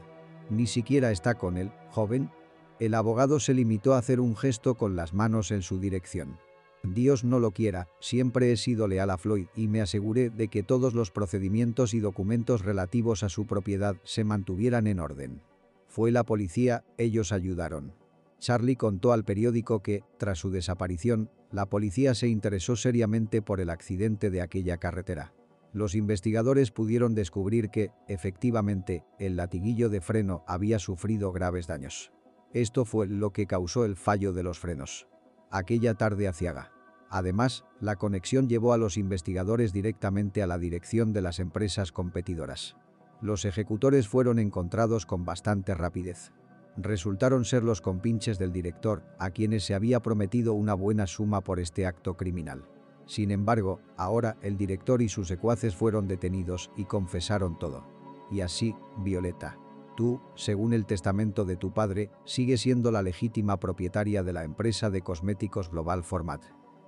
«¿Ni siquiera está con él, joven?». El abogado se limitó a hacer un gesto con las manos en su dirección. «Dios no lo quiera, siempre he sido leal a Floyd y me aseguré de que todos los procedimientos y documentos relativos a su propiedad se mantuvieran en orden. Fue la policía, ellos ayudaron». Charlie contó al periódico que, tras su desaparición, la policía se interesó seriamente por el accidente de aquella carretera. Los investigadores pudieron descubrir que, efectivamente, el latiguillo de freno había sufrido graves daños. Esto fue lo que causó el fallo de los frenos aquella tarde aciaga. Además, la conexión llevó a los investigadores directamente a la dirección de las empresas competidoras. Los ejecutores fueron encontrados con bastante rapidez. Resultaron ser los compinches del director, a quienes se había prometido una buena suma por este acto criminal. Sin embargo, ahora el director y sus secuaces fueron detenidos y confesaron todo. Y así, Violeta, tú, según el testamento de tu padre, sigues siendo la legítima propietaria de la empresa de cosméticos Global Format.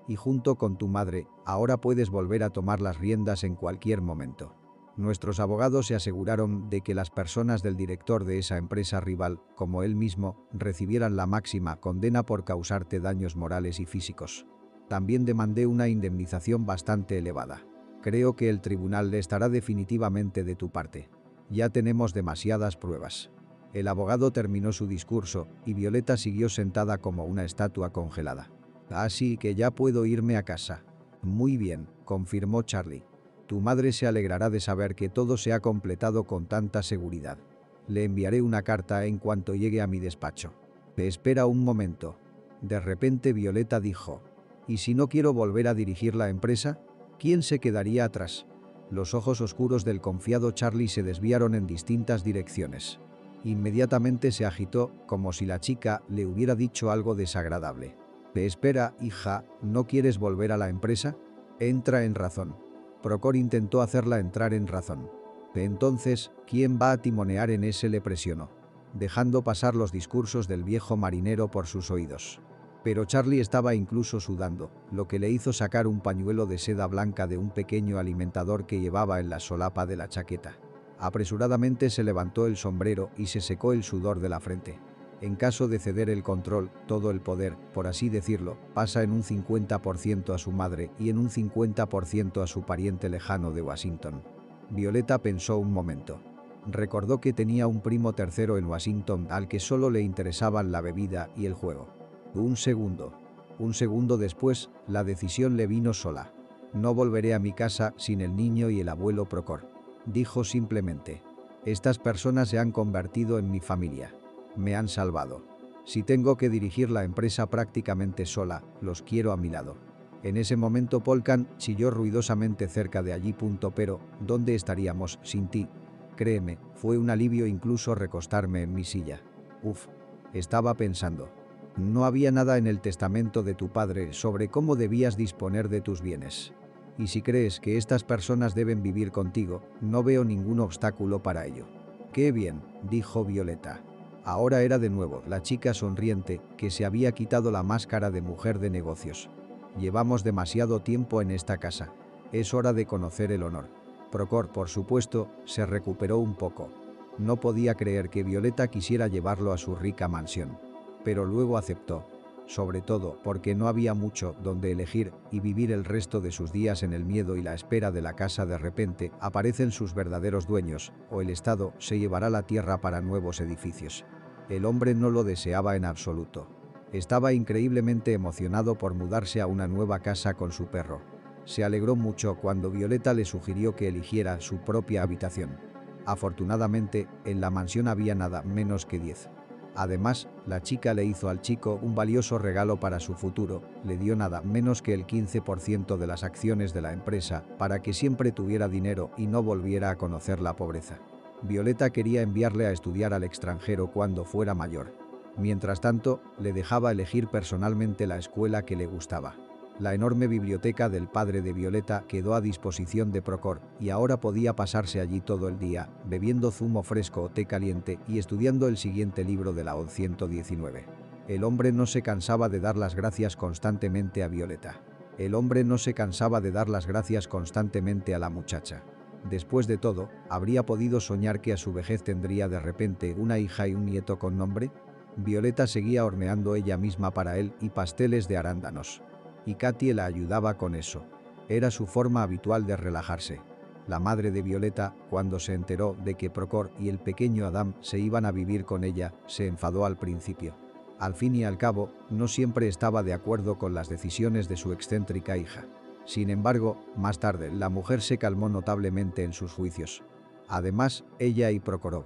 Y junto con tu madre, ahora puedes volver a tomar las riendas en cualquier momento. Nuestros abogados se aseguraron de que las personas del director de esa empresa rival, como él mismo, recibieran la máxima condena por causarte daños morales y físicos. También demandé una indemnización bastante elevada. Creo que el tribunal estará definitivamente de tu parte. Ya tenemos demasiadas pruebas». El abogado terminó su discurso y Violeta siguió sentada como una estatua congelada. «Así que ya puedo irme a casa». «Muy bien», confirmó Charlie. «Tu madre se alegrará de saber que todo se ha completado con tanta seguridad. Le enviaré una carta en cuanto llegue a mi despacho». «Espera un momento». De repente Violeta dijo: «¿Y si no quiero volver a dirigir la empresa? ¿Quién se quedaría atrás?». Los ojos oscuros del confiado Charlie se desviaron en distintas direcciones. Inmediatamente se agitó, como si la chica le hubiera dicho algo desagradable. «Espera, hija, ¿no quieres volver a la empresa? Entra en razón». Procor intentó hacerla entrar en razón. «Entonces, ¿quién va a timonear en ese?», le presionó. dejando pasar los discursos del viejo marinero por sus oídos. Pero Charlie estaba incluso sudando, lo que le hizo sacar un pañuelo de seda blanca de un pequeño alimentador que llevaba en la solapa de la chaqueta. Apresuradamente se levantó el sombrero y se secó el sudor de la frente. En caso de ceder el control, todo el poder, por así decirlo, pasa en un 50% a su madre y en un 50% a su pariente lejano de Washington. Violeta pensó un momento. Recordó que tenía un primo tercero en Washington al que solo le interesaban la bebida y el juego. Un segundo después, la decisión le vino sola. No volveré a mi casa sin el niño y el abuelo Procor. Dijo simplemente. Estas personas se han convertido en mi familia. Me han salvado. Si tengo que dirigir la empresa prácticamente sola, los quiero a mi lado. En ese momento Polkan chilló ruidosamente cerca de allí. Pero, ¿dónde estaríamos sin ti? Créeme, fue un alivio incluso recostarme en mi silla. Uf, estaba pensando. No había nada en el testamento de tu padre sobre cómo debías disponer de tus bienes. Y si crees que estas personas deben vivir contigo, no veo ningún obstáculo para ello. Qué bien, dijo Violeta. Ahora era de nuevo la chica sonriente que se había quitado la máscara de mujer de negocios. Llevamos demasiado tiempo en esta casa. Es hora de conocer el honor. Procor, por supuesto, se recuperó un poco. No podía creer que Violeta quisiera llevarlo a su rica mansión. Pero luego aceptó. Sobre todo porque no había mucho donde elegir y vivir el resto de sus días en el miedo y la espera de la casa. De repente aparecen sus verdaderos dueños, o el Estado se llevará la tierra para nuevos edificios. El hombre no lo deseaba en absoluto. Estaba increíblemente emocionado por mudarse a una nueva casa con su perro. Se alegró mucho cuando Violeta le sugirió que eligiera su propia habitación. Afortunadamente, en la mansión había nada menos que 10. Además, la chica le hizo al chico un valioso regalo para su futuro, le dio nada menos que el 15% de las acciones de la empresa para que siempre tuviera dinero y no volviera a conocer la pobreza. Violeta quería enviarle a estudiar al extranjero cuando fuera mayor. Mientras tanto, le dejaba elegir personalmente la escuela que le gustaba. La enorme biblioteca del padre de Violeta quedó a disposición de Procor y ahora podía pasarse allí todo el día, bebiendo zumo fresco o té caliente y estudiando el siguiente libro de la OD 119. El hombre no se cansaba de dar las gracias constantemente a Violeta. El hombre no se cansaba de dar las gracias constantemente a la muchacha. Después de todo, ¿habría podido soñar que a su vejez tendría de repente una hija y un nieto con nombre? Violeta seguía horneando ella misma para él y pasteles de arándanos. Y Katie la ayudaba con eso. Era su forma habitual de relajarse. La madre de Violeta, cuando se enteró de que Procor y el pequeño Adam se iban a vivir con ella, se enfadó al principio. Al fin y al cabo, no siempre estaba de acuerdo con las decisiones de su excéntrica hija. Sin embargo, más tarde la mujer se calmó notablemente en sus juicios. Además, ella y Procor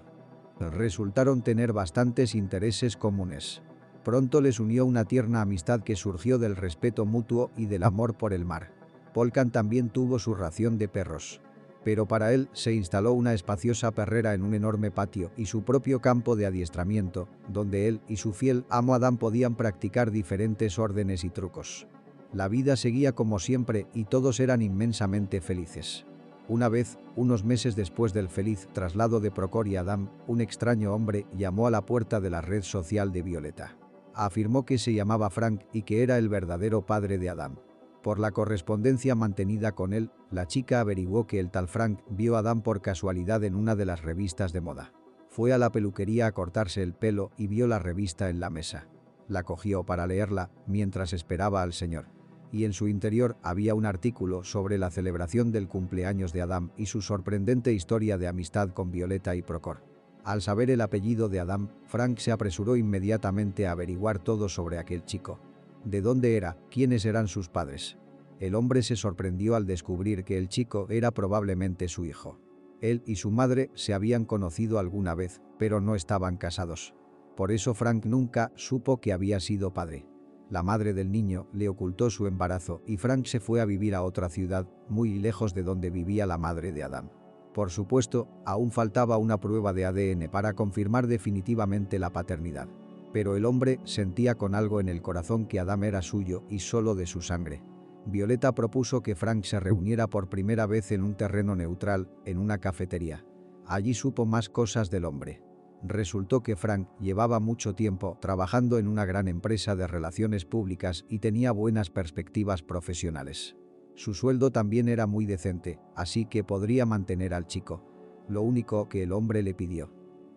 resultaron tener bastantes intereses comunes. Pronto les unió una tierna amistad que surgió del respeto mutuo y del amor por el mar. Polkan también tuvo su ración de perros. Pero para él se instaló una espaciosa perrera en un enorme patio y su propio campo de adiestramiento, donde él y su fiel amo Adam podían practicar diferentes órdenes y trucos. La vida seguía como siempre y todos eran inmensamente felices. Una vez, unos meses después del feliz traslado de Procor y Adam, un extraño hombre llamó a la puerta de la red social de Violeta. Afirmó que se llamaba Frank y que era el verdadero padre de Adam. Por la correspondencia mantenida con él, la chica averiguó que el tal Frank vio a Adam por casualidad en una de las revistas de moda. Fue a la peluquería a cortarse el pelo y vio la revista en la mesa. La cogió para leerla mientras esperaba al señor. Y en su interior había un artículo sobre la celebración del cumpleaños de Adam y su sorprendente historia de amistad con Violeta y Procor. Al saber el apellido de Adam, Frank se apresuró inmediatamente a averiguar todo sobre aquel chico. ¿De dónde era? ¿Quiénes eran sus padres? El hombre se sorprendió al descubrir que el chico era probablemente su hijo. Él y su madre se habían conocido alguna vez, pero no estaban casados. Por eso Frank nunca supo que había sido padre. La madre del niño le ocultó su embarazo y Frank se fue a vivir a otra ciudad, muy lejos de donde vivía la madre de Adam. Por supuesto, aún faltaba una prueba de ADN para confirmar definitivamente la paternidad. Pero el hombre sentía con algo en el corazón que Adam era suyo y solo de su sangre. Violeta propuso que Frank se reuniera por primera vez en un terreno neutral, en una cafetería. Allí supo más cosas del hombre. Resultó que Frank llevaba mucho tiempo trabajando en una gran empresa de relaciones públicas y tenía buenas perspectivas profesionales. Su sueldo también era muy decente, así que podría mantener al chico. Lo único que el hombre le pidió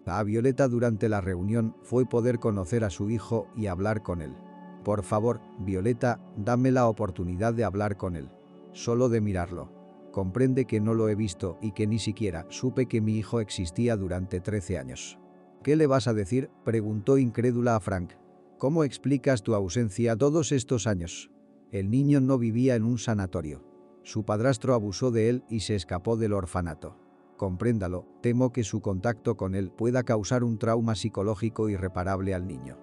a Violeta durante la reunión fue poder conocer a su hijo y hablar con él. Por favor, Violeta, dame la oportunidad de hablar con él. Solo de mirarlo. Comprende que no lo he visto y que ni siquiera supe que mi hijo existía durante 13 años. ¿Qué le vas a decir?, preguntó incrédula a Frank. ¿Cómo explicas tu ausencia todos estos años? El niño no vivía en un sanatorio. Su padrastro abusó de él y se escapó del orfanato. Compréndalo, temo que su contacto con él pueda causar un trauma psicológico irreparable al niño.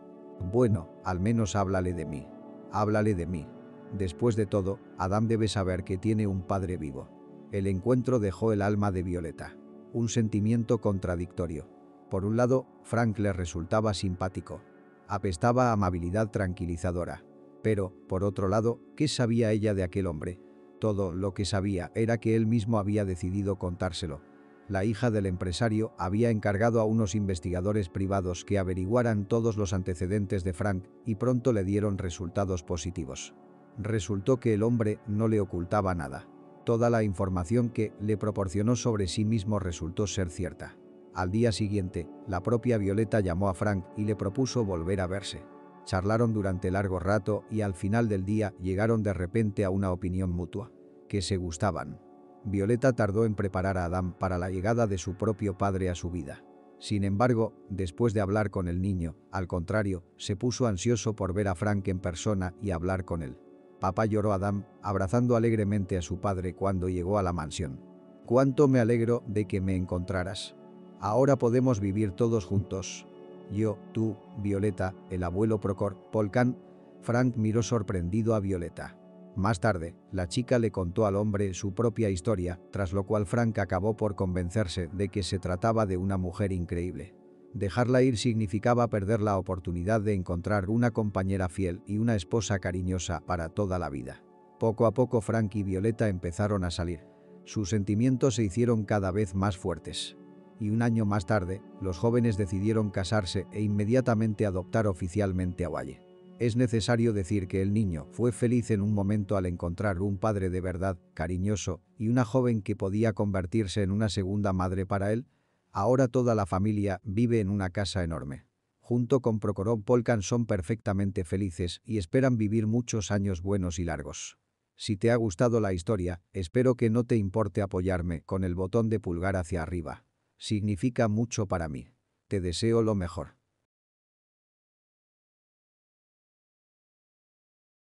Bueno, al menos háblale de mí. Háblale de mí. Después de todo, Adam debe saber que tiene un padre vivo. El encuentro dejó el alma de Violeta. Un sentimiento contradictorio. Por un lado, Frank le resultaba simpático. Apestaba a amabilidad tranquilizadora. Pero, por otro lado, ¿qué sabía ella de aquel hombre? Todo lo que sabía era que él mismo había decidido contárselo. La hija del empresario había encargado a unos investigadores privados que averiguaran todos los antecedentes de Frank y pronto le dieron resultados positivos. Resultó que el hombre no le ocultaba nada. Toda la información que le proporcionó sobre sí mismo resultó ser cierta. Al día siguiente, la propia Violeta llamó a Frank y le propuso volver a verse. Charlaron durante largo rato y al final del día llegaron de repente a una opinión mutua: que se gustaban. Violeta tardó en preparar a Adam para la llegada de su propio padre a su vida. Sin embargo, después de hablar con el niño, al contrario, se puso ansioso por ver a Frank en persona y hablar con él. Papá, lloró Adam, abrazando alegremente a su padre cuando llegó a la mansión. Cuánto me alegro de que me encontraras. Ahora podemos vivir todos juntos. Yo, tú, Violeta, el abuelo Procor, Polkan. Frank miró sorprendido a Violeta. Más tarde, la chica le contó al hombre su propia historia, tras lo cual Frank acabó por convencerse de que se trataba de una mujer increíble. Dejarla ir significaba perder la oportunidad de encontrar una compañera fiel y una esposa cariñosa para toda la vida. Poco a poco Frank y Violeta empezaron a salir. Sus sentimientos se hicieron cada vez más fuertes. Y un año más tarde, los jóvenes decidieron casarse e inmediatamente adoptar oficialmente a Wally. Es necesario decir que el niño fue feliz en un momento al encontrar un padre de verdad, cariñoso, y una joven que podía convertirse en una segunda madre para él. Ahora toda la familia vive en una casa enorme. Junto con Prokhorov, Polkan son perfectamente felices y esperan vivir muchos años buenos y largos. Si te ha gustado la historia, espero que no te importe apoyarme con el botón de pulgar hacia arriba. Significa mucho para mí. Te deseo lo mejor.